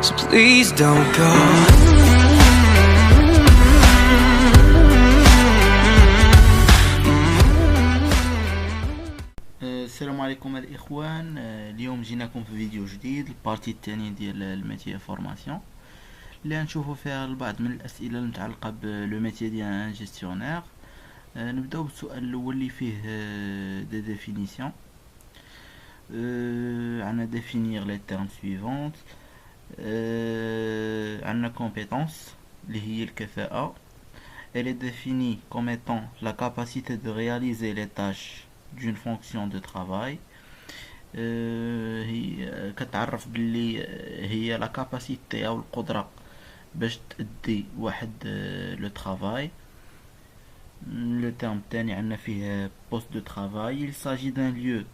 so please don't go. السلام عليكم الاخوان. اليوم جيناكم في فيديو جديد، البارتي الثاني ديال الميتي فورماسيون اللي غنشوفوا فيها البعض من الاسئله المتعلقه بلو ميتي ديال ان جيستيونير. نبداو بالسؤال الاول اللي فيه دي ديفينيسيون. عندنا ديفينير لي تيرم سويفونت. عندنا compétence اللي هي الكفاءة. Elle est définie comme étant la capacité de réaliser les tâches d'une fonction de travail. هي كتعرف باللي هي la capacité أو القدرة باش تأدي واحد لو travail. Le terme الثاني عندنا فيه poste de travail. Il s'agit d'un lieu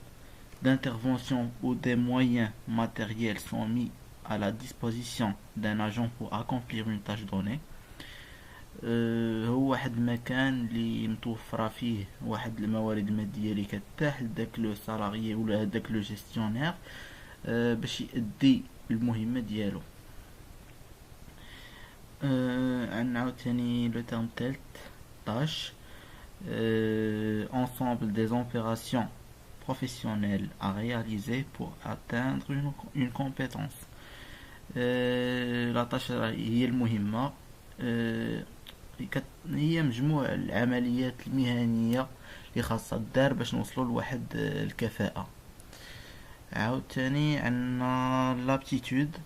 d'intervention où des moyens matériels sont mis à la disposition d'un agent pour accomplir une tâche donnée. هو واحد المكان اللي متوفره فيه واحد الموارد الماديه اللي كتاح لداك لو سالاريي ولا هداك لو جيستيونير باش يأدي المهمه ديالو. عندنا عاوتاني لو تيرم تالت tâche. Ensemble des opérations professionnelles à réaliser pour atteindre une compétence. la tâche هي المهمة. هي مجموع العمليات المهنية اللي خاصها الدار باش نوصلوا لواحد الكفاءة. عاوتاني عندنا l'aptitude.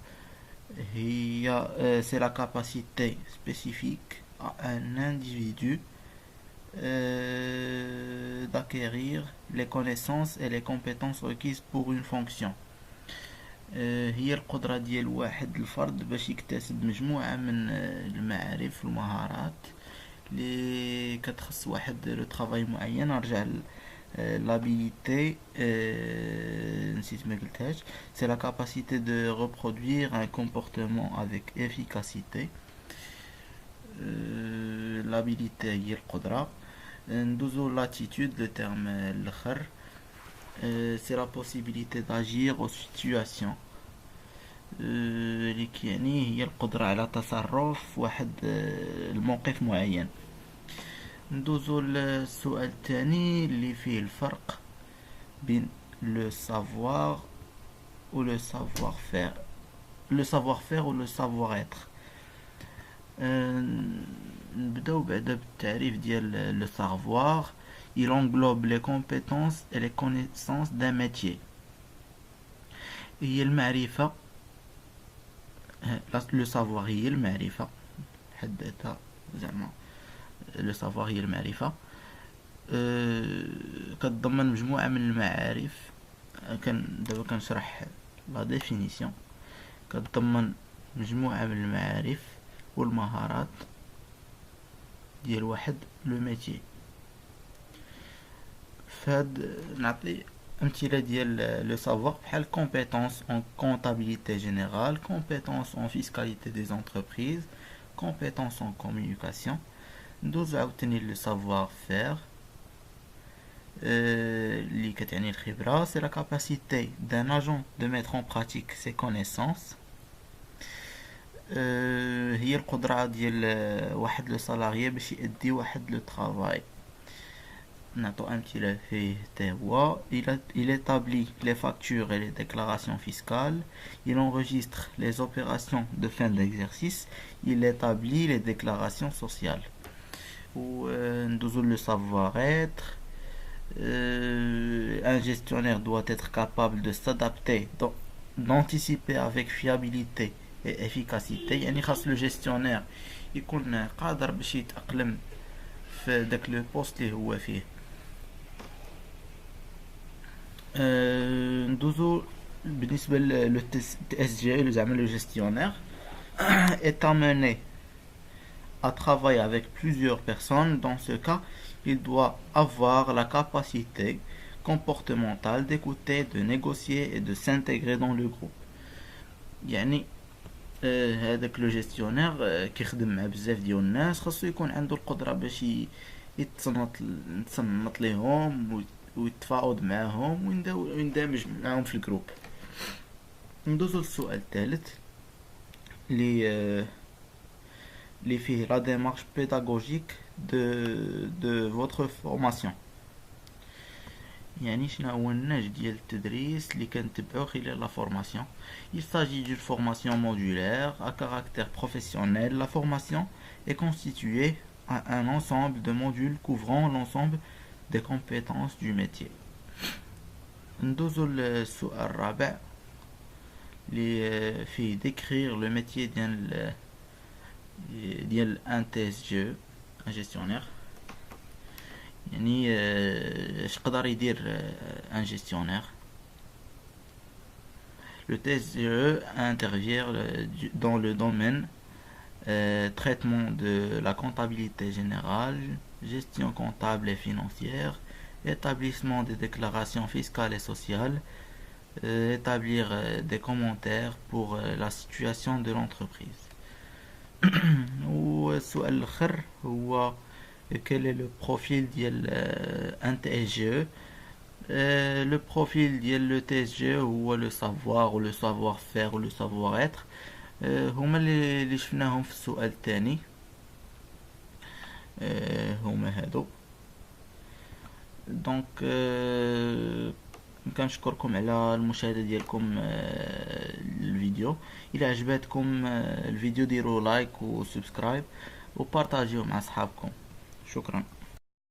هي c'est la capacité spécifique à un individu d'acquérir les connaissances et les compétences requises pour une fonction. هي القدرة ديال واحد الفرد باش يكتسب مجموعة من المعارف والمهارات اللي كتخص واحد لو طرافاي معين. نرجع l'habilité. نسيت ما قلتهاش. c'est la capacité de reproduire un comportement avec efficacité. l'habilité هي القدرة. ندوزو l'attitude. le terme الاخر c'est la possibilité d'agir aux situations. اللي كيعني هي القدرة على تصرف واحد الموقف معين. ندوزو للسؤال الثاني اللي فيه الفرق بين le savoir ou le savoir-faire. le savoir-faire ou le savoir-être. نبداو بعدا بالتعريف ديال le savoir. Il englobe les compétences et les connaissances d'un métier. هي المعرفة. le savoir هي المعرفة حد ذاتها زعما. le savoir هي المعرفة. كتضمن مجموعة من المعارف. دابا كنشرح لا ديفينيسيون. كتضمن مجموعة من المعارف والمهارات ديال واحد لو ميتي. فهاد نعطي امثله ديال لو سافوار بحال compétence en comptabilité générale, compétence en fiscalité des entreprises, compétence en communication. ندوزو عاوتاني لو savoir faire اللي كتعني الخبره. c'est la capacité d'un agent de mettre en pratique ses connaissances. هي القدره ديال واحد لو سالاريي باش يأدي واحد لو travail. نعطو امثله فيه حتى هو. il établit les factures et les déclarations fiscales. il enregistre les opérations de fin d'exercice. il établit les déclarations sociales. وندوزو le savoir-être. un gestionnaire doit être capable de s'adapter, d'anticiper avec fiabilité et efficacité. يعني خاص لو gestionnaire يكون قادر باش يتأقلم في داك لو بوست اللي هو فيه. ندوزو بالنسبة لو اس جي زعما لو gestionnaire est amené à travailler avec plusieurs personnes. Dans ce cas, il doit avoir la capacité comportementale d'écouter, de négocier et de s'intégrer dans le groupe. يعني هذاك لو جيستيونير كيخدم مع بزاف ديال الناس خاصو يكون عنده القدرة باش يتصنت ليهم ويتفاوض معاهم ويندمج معاهم في الجروب. ندوزو للسؤال الثالث. اللي اللي فيه la démarche pédagogique de votre formation. يعني شنو هو النهج ديال التدريس اللي كنتبعو خلال la formation. Il s'agit d'une formation modulaire à caractère professionnel. La formation est constituée à un ensemble de modules couvrant l'ensemble des compétences du métier. ندوزو للسؤال الرابع اللي فيه décrire le métier ديال un TSGE, un gestionnaire. يعني اش قدر يدير un gestionnaire. Le TSGE intervient dans le domaine traitement de la comptabilité générale, gestion comptable et financière, établissement des déclarations fiscales et sociales, établir des commentaires pour la situation de l'entreprise. والسؤال الآخر هو quel est le profil ديال un TSGE. Le profil ديال le TSGE هو le savoir ou le savoir-faire ou le savoir-être. هما اللي شفناهم في السؤال الثاني. هما هادو. دونك كنشكركم على المشاهدة ديالكم الفيديو. الى عجبتكم الفيديو ديروا لايك وسبسكرايب وبارطاجيوه مع صحابكم. شكرا.